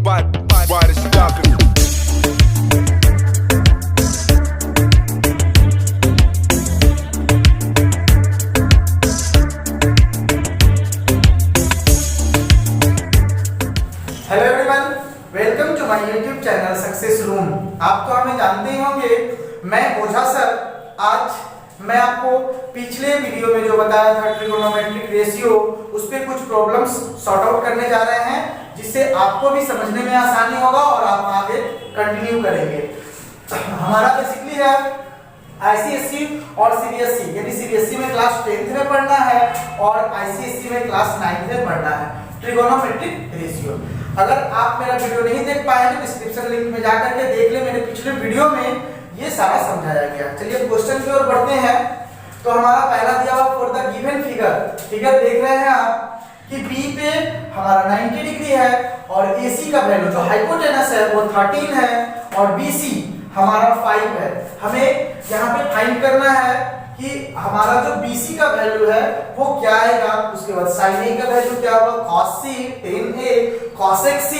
why it's stopping. Hello everyone, welcome to my YouTube channel Success Room. आप तो हमें जानते ही होंगे, मैं ओझा सर। आज मैं आपको पिछले वीडियो में जो बताया था ट्रिगोनोमेट्रिक रेशियो, उस पे कुछ प्रॉब्लम्स सॉर्ट आउट करने जा रहे हैं, जिससे आपको भी समझने में आसानी होगा और आप आगे कंटिन्यू करेंगे। हमारा बेसिकली है आईसीएससी और सीबीएसई, यानी सीबीएसई में क्लास 10th में पढ़ना है और आईसीएससी में क्लास 9th में पढ़ना है ट्रिगोनोमेट्रिक रेशियो। अगर आप मेरा वीडियो नहीं देख पाए तो डिस्क्रिप्शन लिंक में जाकर के देख ले, मेरे पिछले वीडियो में ये सारा समझाया गया। चलिए क्वेश्चन की ओर बढ़ते हैं। तो हमारा पहला दिया हुआ फॉर द गिवन फिगर देख रहे हैं आप कि बी पे हमारा 90 डिग्री है और एसी का वैल्यू जो हाइपोटेनस है वो 13 है और बीसी हमारा 5 है। हमें यहाँ पे फाइंड करना है कि हमारा जो BC का वैल्यू है वो क्या आएगा। उसके बाद sin A का वैल्यू क्या होगा, cos C 10A cosec C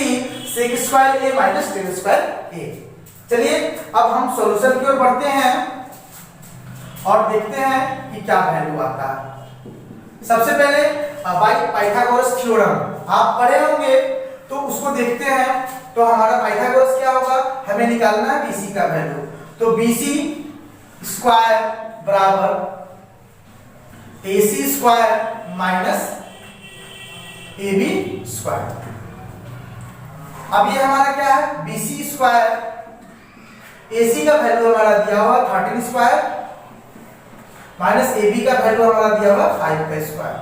sec square A minus 10 square A। चलिए अब हम सॉल्यूशन की ओर बढ़ते हैं और देखते हैं कि क्या वैल्यू आता है। सबसे पहले बाय पाइथागोरस थ्योरम आप पढ़े होंगे, तो उसको देखते हैं। तो हमारा पाइथागोरस क्या होगा, हमें निकालना है BC का वैल्यू। तो BC स्क्वायर बराबर AC square minus AB square. अब ये हमारा क्या है, BC स्क्वायर, AC का वैल्यू हमारा दिया हुआ 13 स्क्वायर माइनस AB का वैल्यू हमारा दिया हुआ 5 का स्क्वायर।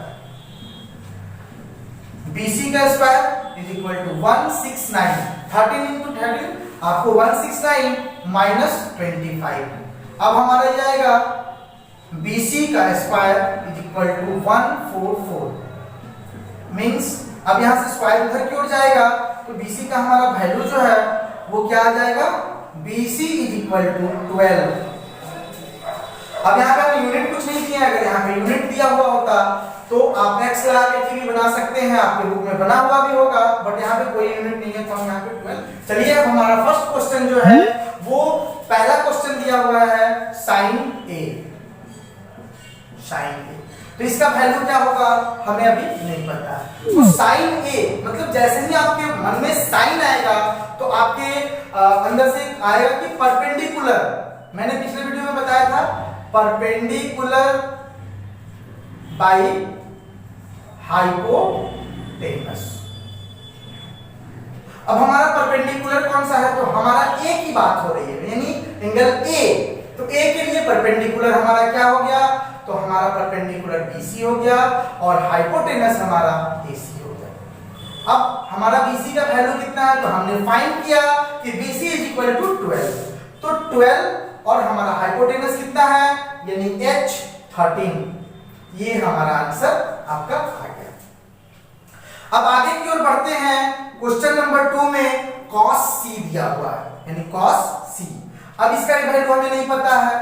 BC का square is equal to 169, 13 into 13 आपको 169 माइनस 25। अब हमारा ये आएगा BC का square is equal to 144। Means अब यहां से स्क्वायर उधर की ओर जाएगा तो BC का हमारा वैल्यू जो है वो क्या आ जाएगा, BC इज इक्वल टू 12। अब यहाँ पे हम यूनिट कुछ नहीं किया, अगर यहाँ पे यूनिट दिया हुआ होता तो आप x लगा के भी बना सकते हैं, आपके बुक में बना हुआ भी होगा, बट यहाँ पे कोई यूनिट नहीं है तो हम यहाँ पे 12। चलिए अब हमारा फर्स्ट क्वेश्चन जो है वो पहला क्वेश्चन दिया हुआ है sin A। तो इसका वैल्यू क्या होगा हमें अभी नहीं पता। तो sin A मतलब जैसे ही आपके मन में sin आएगा तो आपके अंदर से आएगा कि परपेंडिकुलर। मैंने पिछले वीडियो में बताया था परपेंडिकुलर बाय हाइपोटेनस। अब हमारा परपेंडिकुलर कौन सा है, तो हमारा A की बात हो रही है, यानी एंगल A। तो A के लिए परपेंडिकुलर हमारा क्या हो गया, तो हमारा परपेंडिकुलर BC हो गया और हाइपोटेनस हमारा AC हो गया। अब हमारा BC का वैल्यू कितना है, तो हमने फाइंड किया कि BC इज इक्वल टू 12। तो 12 और हमारा हाइपोटेनस कितना है, यानी H 13। ये हमारा आंसर आपका आ गया। अब आगे की ओर बढ़ते हैं। क्वेश्चन नंबर 2 में cos C दिया हुआ है, यानी cos C। अब इसका वैल्यू हमें नहीं पता है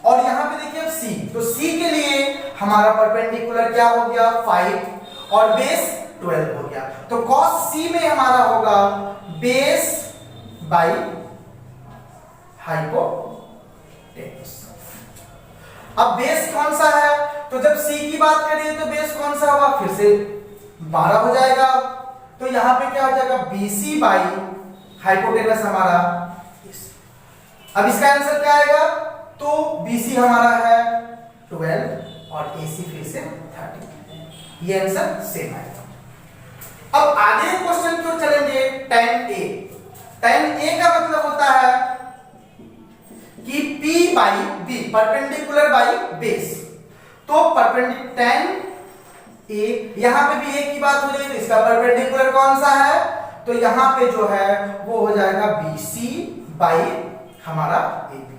और यहाँ पे देखिए अब C, तो C के लिए हमारा परपेंडिकुलर क्या हो गया 5 और बेस 12 हो गया। तो cos C में हमारा होगा बेस बाय हाइपोटेनस। अब बेस कौन सा है, तो जब C की बात करिए तो बेस कौन सा होगा, फिर से 12 हो जाएगा। तो यहाँ पे क्या हो जाएगा BC बाय हाइपोटेनस हमारा। अब इसका आंसर क्या आएगा, तो BC हमारा है 12 और AC फिर से 13। ये आंसर सेम आएगा। अब आगे क्वेश्चन की ओर चलेंगे। tan A। tan A का मतलब होता है कि P by B, perpendicular by base. तो परपेंडिकुलर tan A, यहां पे भी A की बात हो रही है, तो इसका परपेंडिकुलर कौन सा है, तो यहां पे जो है वो हो जाएगा BC बाई हमारा AB।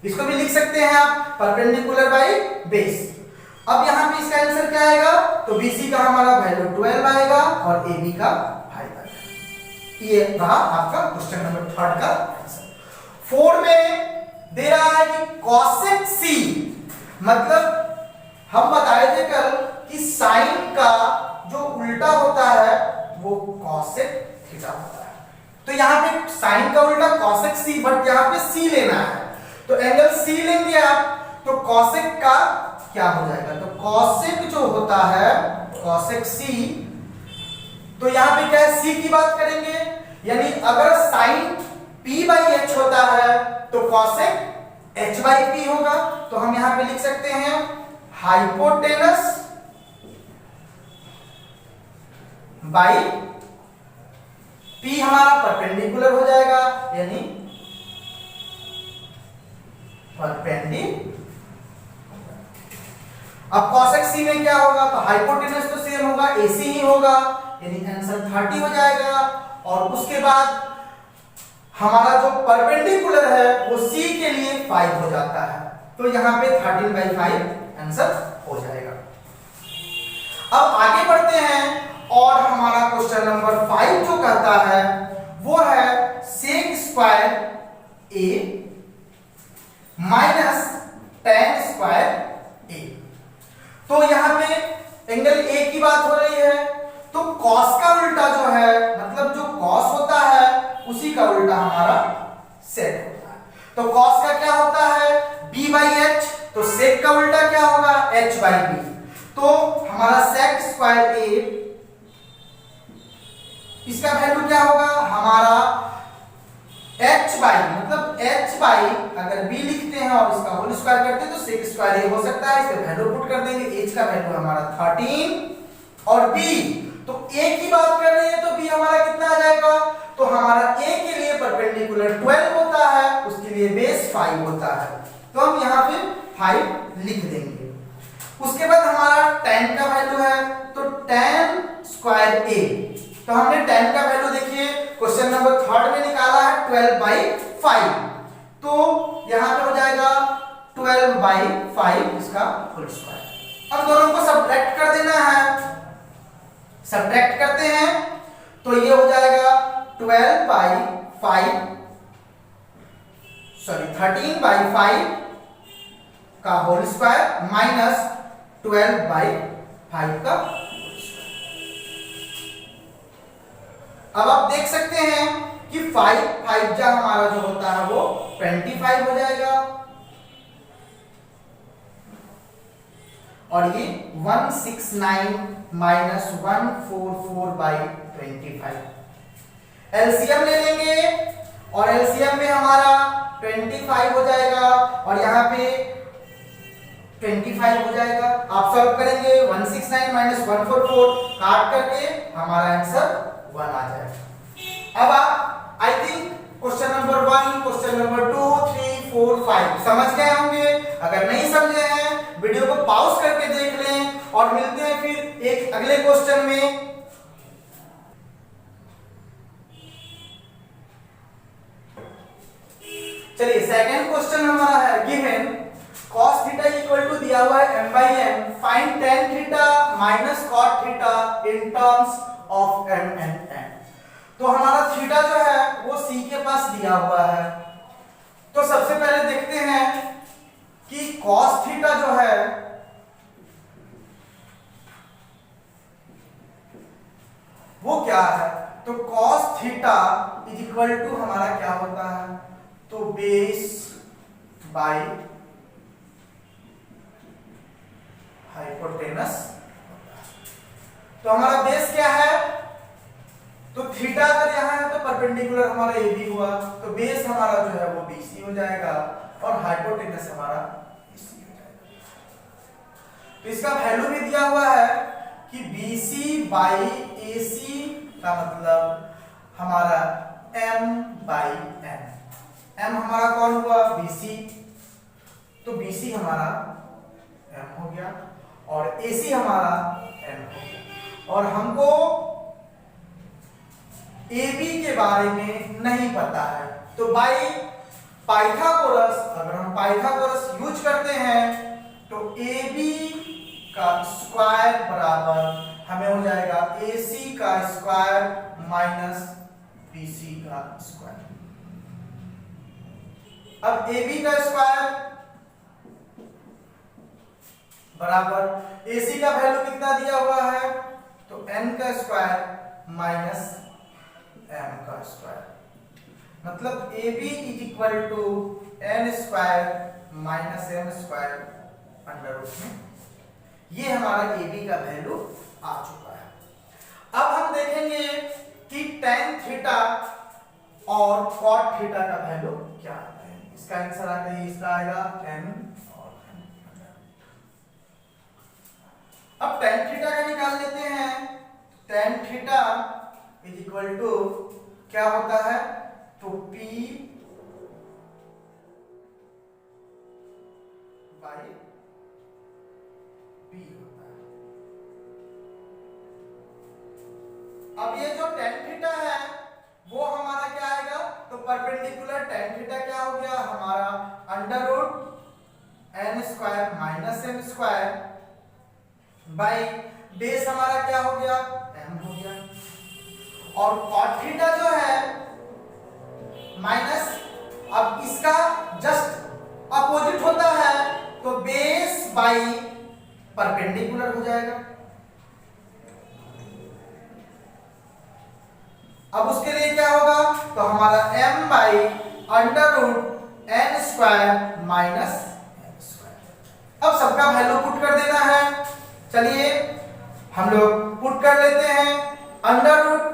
इसको भी लिख सकते हैं आप परपेंडिकुलर बाई बेस। अब यहां पे इसका आंसर क्या आएगा, तो BC का हमारा वैल्यू 12 आएगा और AB का 5 आएगा। ये रहा आपका क्वेश्चन नंबर 3 का आंसर। 4 में दे रहा है कि cosec C, मतलब हम बताए थे कल कि साइन का जो उल्टा होता है वो cosec थीटा होता है। तो यहाँ पे साइन का उल्टा cosec c, बट यहाँ पे c लेना है, तो एंगल c लेंगे आप, तो cosec का क्या हो जाएगा, तो cosec जो होता है cosec c, तो यहाँ पे क्या है, c की बात करेंगे, यानी अगर sin p बाई h होता है तो cosec h बाई p होगा। तो हम यहाँ पे लिख सकते हैं हाइपोटेनस बाई p हमारा परपेंडिकुलर हो जाएगा, यानी परपेंडिकुलर। अब cosec c में क्या होगा, तो हाइपोटेनस तो सेम होगा, AC ही होगा, यानी आंसर 30 हो जाएगा। और उसके बाद हमारा जो परपेंडिकुलर है वो c के लिए 5 हो जाता है, तो यहां पे 13/5 आंसर हो जाएगा। अब आगे बढ़ते हैं और हमारा क्वेश्चन नंबर 5 जो कहता है वो है sec square a minus tan square a। तो यहां पे एंगल a की बात हो रही है, तो cos का उल्टा जो है, मतलब जो cos होता है उसी का उल्टा हमारा sec होता है। तो cos का क्या होता है b बाई h, तो sec का उल्टा क्या होगा h बाई b। तो हमारा sec स्क्वायर a, इसका वैल्यू क्या होगा हमारा h बाई, मतलब h बाई अगर b लिखते हैं और इसका होल स्क्वायर करते हैं तो sec स्क्वायर a हो सकता है, इसका वैल्यू पुट कर देंगे, h का वैल्यू हमारा 13 और b, तो a की बात कर रहे हैं तो b हमारा कितना आ जाएगा, तो हमारा a के लिए परपेंडिकुलर 12 होता है, उसके लिए बेस 5 होता है, तो हम यहाँ पे 5 लिख देंगे। उसके बाद हमारा tan का वैल्यू है, तो tan स्क्वायर a, तो हमने tan का वैल्यू देखिए क्वेश्चन नंबर 3 में निकाला है 12/5, तो यहाँ पे हो जाएगा 12/5 इसका होल स्क्वायर। अब दोनों को सब्ट्रैक्ट कर देना है, सब्ट्रैक्ट करते हैं तो ये हो जाएगा 13/5 का होल स्क्वायर माइनस 12/5 का होल स्क्वायर। अब आप देख सकते हैं कि 5 जा हमारा जो होता है वो 25 हो जाएगा, और ये 169 माइनस 144/25। एलसीएम ले लेंगे और एलसीएम में हमारा 25 हो जाएगा और यहाँ पे 25 हो जाएगा। आप सॉल्व करेंगे 169 माइनस 144 काट करके हमारा आंसर 1 आ जाएगा। अब आप I think question number 1, question number 2, 3, 4, 5 समझ गए होंगे। अगर नहीं समझे हैं वीडियो को पॉज करके देख लें और मिलते हैं फिर एक अगले क्वेश्चन में। चलिए सेकंड क्वेश्चन हमारा है given cos theta equal to दिया हुआ है m/n, find tan theta minus cot theta in terms of m and n। तो हमारा थीटा जो है वो c के पास दिया हुआ है, तो सबसे पहले देखते हैं कि cos थीटा जो है वो क्या है। तो cos theta is equal to हमारा क्या होता है, तो बेस बाय हाइपोटेनस। तो हमारा बेस क्या है, तो थीटा अगर यहां है तो परपेंडिकुलर हमारा ए बी हुआ, तो बेस हमारा जो है वो बीसी हो जाएगा और हाइपोटेनस हमारा बीसी हो जाएगा। तो इसका वैल्यू भी दिया हुआ है कि बीसी बाई एसी का मतलब हमारा m बाई n। m हमारा कौन हुआ बीसी, तो बीसी हमारा m हो गया और AC हमारा n हो गया। और हमको AB के बारे में नहीं पता है, तो बाई पाइथागोरस अगर हम पाइथागोरस यूज करते हैं तो AB का स्क्वायर बराबर हमें हो जाएगा AC का स्क्वायर माइनस BC का स्क्वायर। अब AB का स्क्वायर बराबर AC का वैल्यू कितना दिया हुआ है, तो n का स्क्वायर माइनस एम का स्क्वायर, मतलब A B is equal to N square minus M square under root में। ये हमारा ए बी का वैल्यू आ चुका है। अब हम देखेंगे कि टेन थीटा और कॉट थीटा का वैल्यू क्या आता है। इसका आंसर आ गया, इसका आएगा एन और एन। अब टेन थीटा का निकाल लेते हैं। Tan theta is equal to क्या होता है, तो P बाई P होता है। अब ये जो टेन थीटा है वो हमारा क्या आएगा, तो परपेंडिकुलर टेन थीटा क्या हो गया हमारा under root N square minus M square by base हमारा क्या हो गया एम हो गया। और कॉट थीटा जो है माइनस, अब इसका जस्ट अपोजिट होता है तो बेस बाई परपेंडिकुलर हो जाएगा। अब उसके लिए क्या होगा, तो हमारा m by under root N square minus N square. अब सबका वैल्यू पुट कर देना है। चलिए हम लोग पुट कर लेते हैं। Under root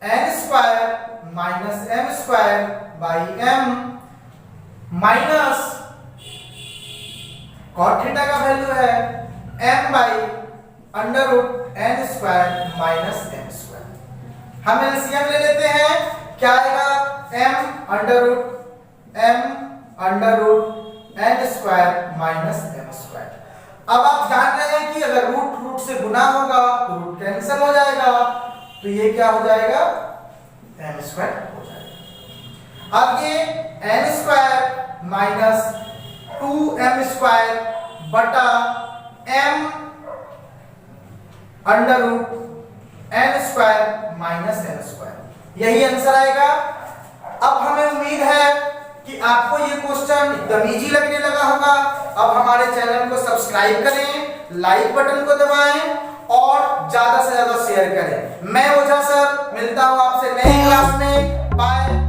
N square minus M square by M minus cot theta का वैल्यू है m by under root N square minus M square. हम एलसीएम ले लेते हैं, क्या आएगा m under root N square minus M square. अब आप जान रहे हैं कि अगर रूट रूट से गुना होगा तो रूट कैंसिल हो जाएगा, तो ये क्या हो जाएगा एम स्क्वायर हो जाएगा। अब ये N square minus 2m square बटा m under root N square minus N square, यही आंसर आएगा। अब हमें उम्मीद है कि आपको ये क्वेश्चन एकदम इजी लगने लगा होगा। अब हमारे चैनल को सब्सक्राइब करें, लाइक बटन को दबाएं और ज्यादा से ज्यादा शेयर करें। मैं ओझा सर मिलता हूं आपसे नई क्लास में। बाय।